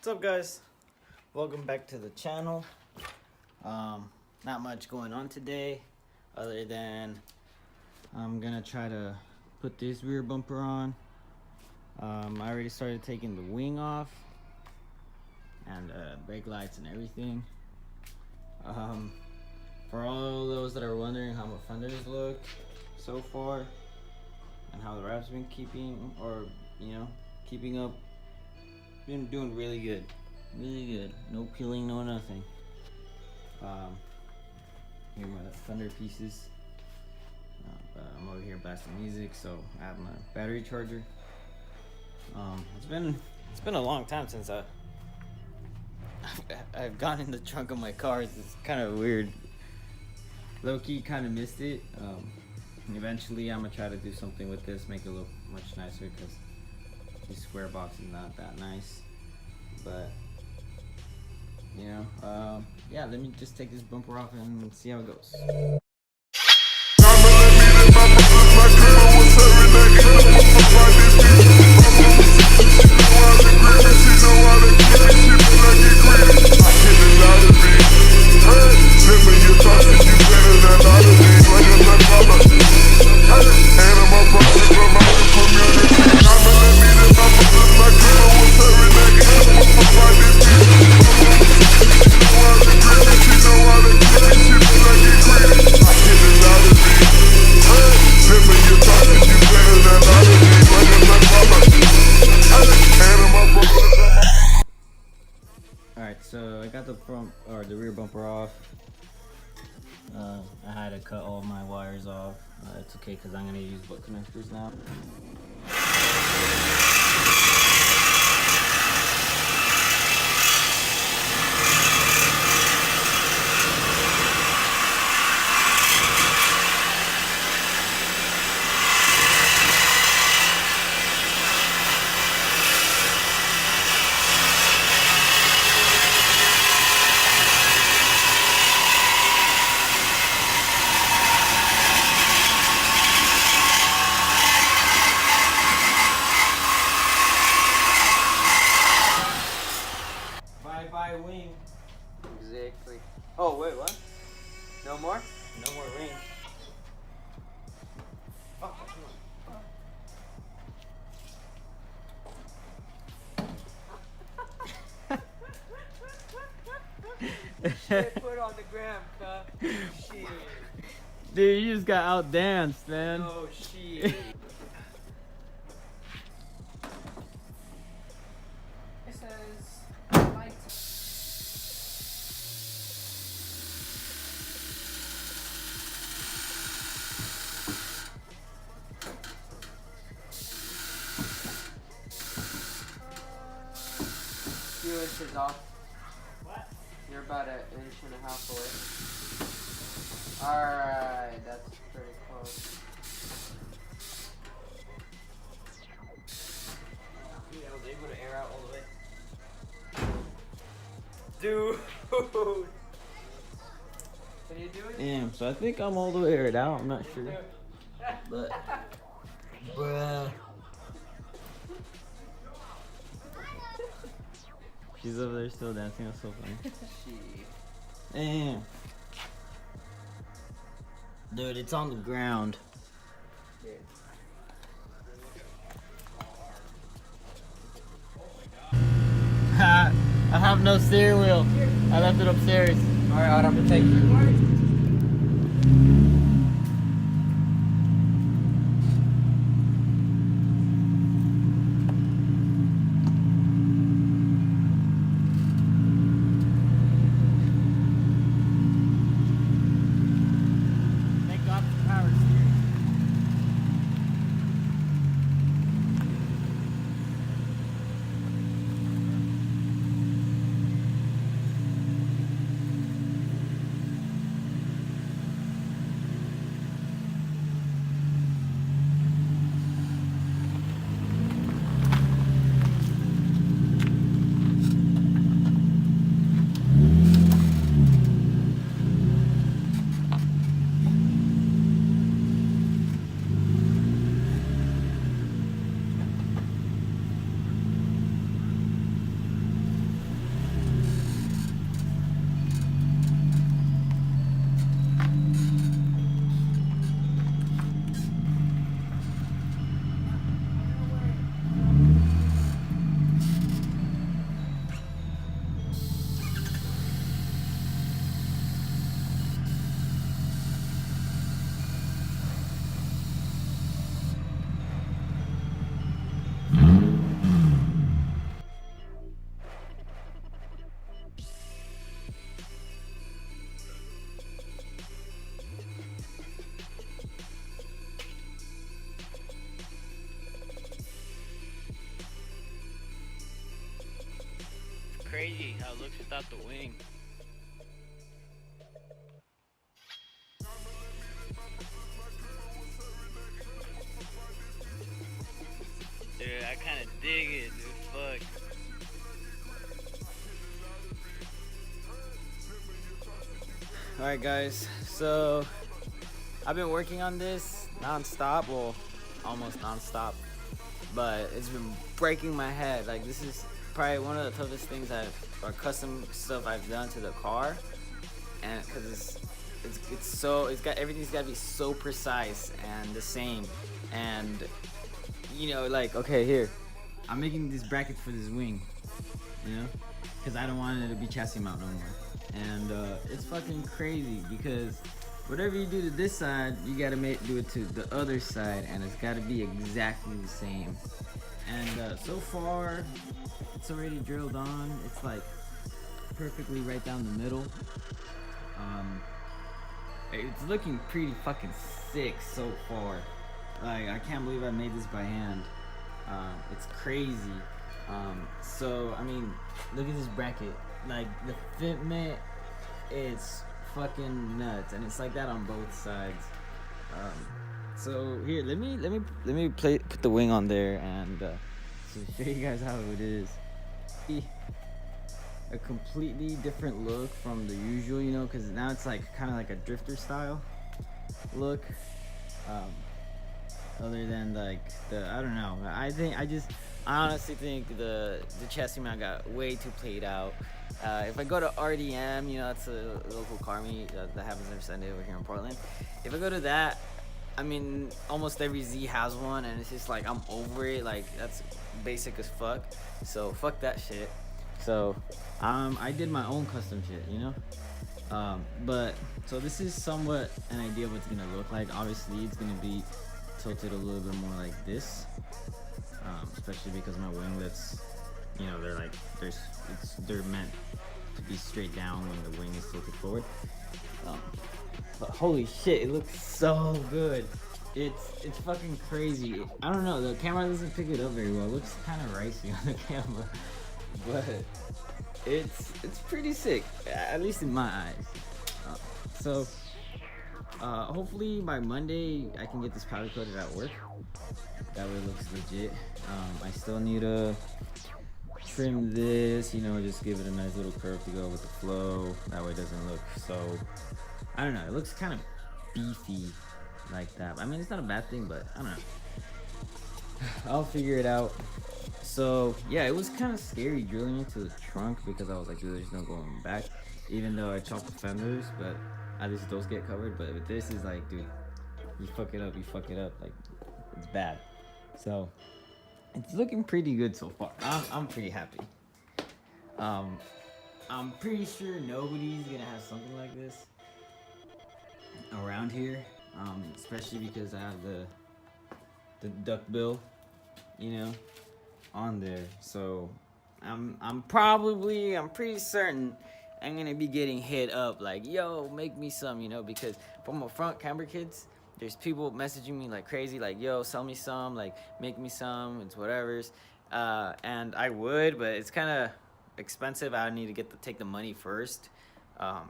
What's up, guys? Welcome back to the channel. Not much going on today other than I'm gonna try to put this rear bumper on. I already started taking the wing off and brake lights and everything. For all those that are wondering how my fenders look so far and how the wrap's been keeping up, been doing really good. No peeling, no nothing. Here are my fender pieces. I'm over here blasting music, so I have my battery charger. It's been a long time since I've gone in the trunk of my car. It's kind of weird. Low-key kind of missed it. Eventually I'm gonna try to do something with this, make it look much nicer, because these square box is not that nice. But yeah, let me just take this bumper off and see how it goes. Alright, so I got the front or the rear bumper off. I had to cut all my wires off. It's okay because I'm gonna use butt connectors now. Bye wing. Exactly. Oh wait, what? No more? No more wing. Oh, Shit, put on the gram, cuh. Shit. Dude, you just got outdanced, man. Oh shit. It says lights. Few inches off. What? You're about an inch and a half away. Alright, that's pretty close. Dude, I was able to air out all the way. Dude! Can you do it? Damn, so I think I'm all the way aired out. I'm not sure. But, bruh. She's over there still dancing. That's so funny. Shit. Damn. Dude, it's on the ground. Yeah. I have no steering wheel. I left it upstairs. Alright, I'm gonna take you. Thank God for power steering. crazy how it looks without the wing. Dude, I kind of dig it, dude. Fuck. Alright guys, so I've been working on this non-stop, well, almost non-stop, but it's been breaking my head. Like, this is probably one of the toughest things or custom stuff I've done to the car, and because everything's got to be so precise and the same, and you know, like, okay, here, I'm making these brackets for this wing, you know, because I don't want it to be chassis mount no more. And it's fucking crazy because whatever you do to this side, you gotta do it to the other side, and it's gotta be exactly the same. And so far, it's already drilled on. It's like perfectly right down the middle. It's looking pretty fucking sick so far. Like, I can't believe I made this by hand. It's crazy. So I mean, look at this bracket. Like, the fitment is fucking nuts, and it's like that on both sides. So here, let me put the wing on there and show you guys how it is. A completely different look from the usual, you know, because now it's like kind of like a drifter style look. Other than like I don't know. I honestly think the chassis mount got way too played out. If I go to RDM, you know, that's a local car meet that happens every Sunday over here in Portland. If I go to that, I mean, almost every Z has one, and it's just like, I'm over it. Like, that's basic as fuck. So fuck that shit. So I did my own custom shit, you know. But so this is somewhat an idea of what it's gonna look like. Obviously, it's gonna be tilted a little bit more like this, especially because my winglets, you know, they're meant to be straight down when the wing is tilted forward. But holy shit, it looks so good. It's fucking crazy. I don't know, the camera doesn't pick it up very well. It looks kind of ricey on the camera, but it's pretty sick, at least in my eyes. So hopefully by Monday I can get this powder coated at work. That way it looks legit. I still need to trim this, you know, just give it a nice little curve to go with the flow. That way it doesn't look so, I don't know, it looks kind of beefy like that. I mean, it's not a bad thing, but I don't know. I'll figure it out. So yeah, it was kind of scary drilling into the trunk because I was like, dude, there's no going back. Even though I chopped the fenders, but at least those get covered. But with this is like, dude, you fuck it up, like, it's bad. So it's looking pretty good so far. I'm pretty happy. I'm pretty sure nobody's gonna have something like this around here, especially because I have the duck bill, you know, on there. So I'm pretty certain I'm gonna be getting hit up like, yo, make me some, you know, because from a front camera kids, there's people messaging me like crazy, like, yo, sell me some, like, make me some, it's whatever's. And I would, but it's kind of expensive. I need to take the money first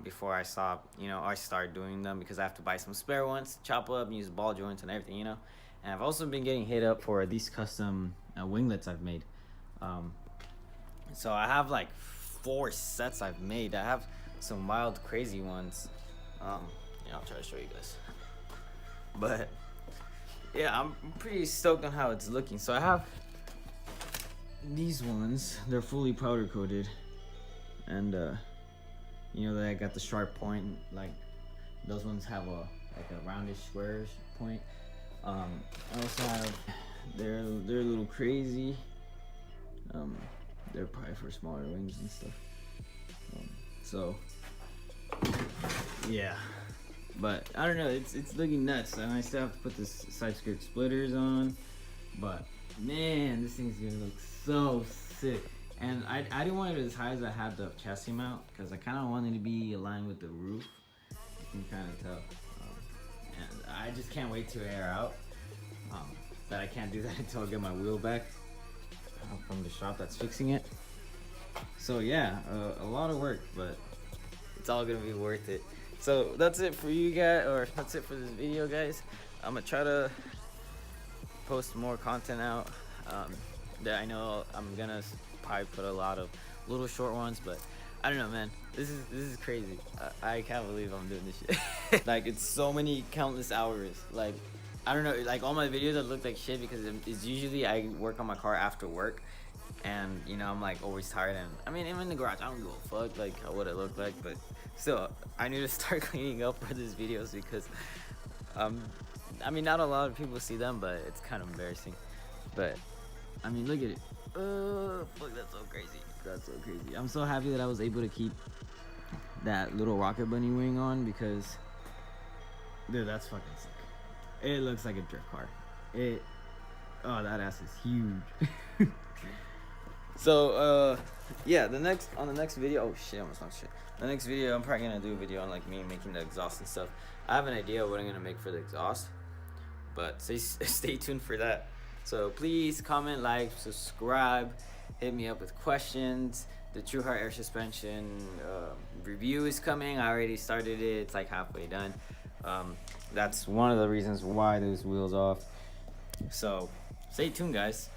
before I start doing them, because I have to buy some spare ones, chop up, and use ball joints and everything, you know. And I've also been getting hit up for these custom winglets I've made. So I have like 4 sets I've made. I have some wild, crazy ones. I'll try to show you guys. But yeah, I'm pretty stoked on how it's looking. So I have these ones. They're fully powder coated, and I got the sharp point. Like, those ones have a roundish, squarish point. I also have they're a little crazy. They're probably for smaller wings and stuff. So yeah, but I don't know. It's looking nuts, and I still have to put this side skirt splitters on. But man, this thing's gonna look so sick. And I didn't want it as high as I had the chassis mount, because I kind of wanted to be aligned with the roof. You can kind of tell. And I just can't wait to air out. But I can't do that until I get my wheel back from the shop that's fixing it. So yeah, a lot of work, but it's all gonna be worth it. So that's it for you guys, or that's it for this video, guys. I'm gonna try to post more content out. That I know I'm gonna probably put a lot of little short ones, but I don't know, man. This is crazy. I can't believe I'm doing this shit. Like, it's so many countless hours. Like, I don't know. Like, all my videos that look like shit because it's usually I work on my car after work, and you know I'm like always tired. And I mean, I'm in the garage. I don't give a fuck like what it looked like, but still, I need to start cleaning up for these videos because I mean, not a lot of people see them, but it's kind of embarrassing. But I mean, look at it. Fuck, that's so crazy. That's so crazy. I'm so happy that I was able to keep that little rocket bunny wing on because, dude, that's fucking sick. It looks like a drift car. Oh, that ass is huge. So, yeah, on the next video, oh shit, I almost knocked shit. The next video, I'm probably gonna do a video on like me making the exhaust and stuff. I have an idea of what I'm gonna make for the exhaust, but stay tuned for that. So please comment, like, subscribe, hit me up with questions. The True Heart air suspension review is coming. I already started it. It's like halfway done. That's one of the reasons why those wheels off. So stay tuned, guys.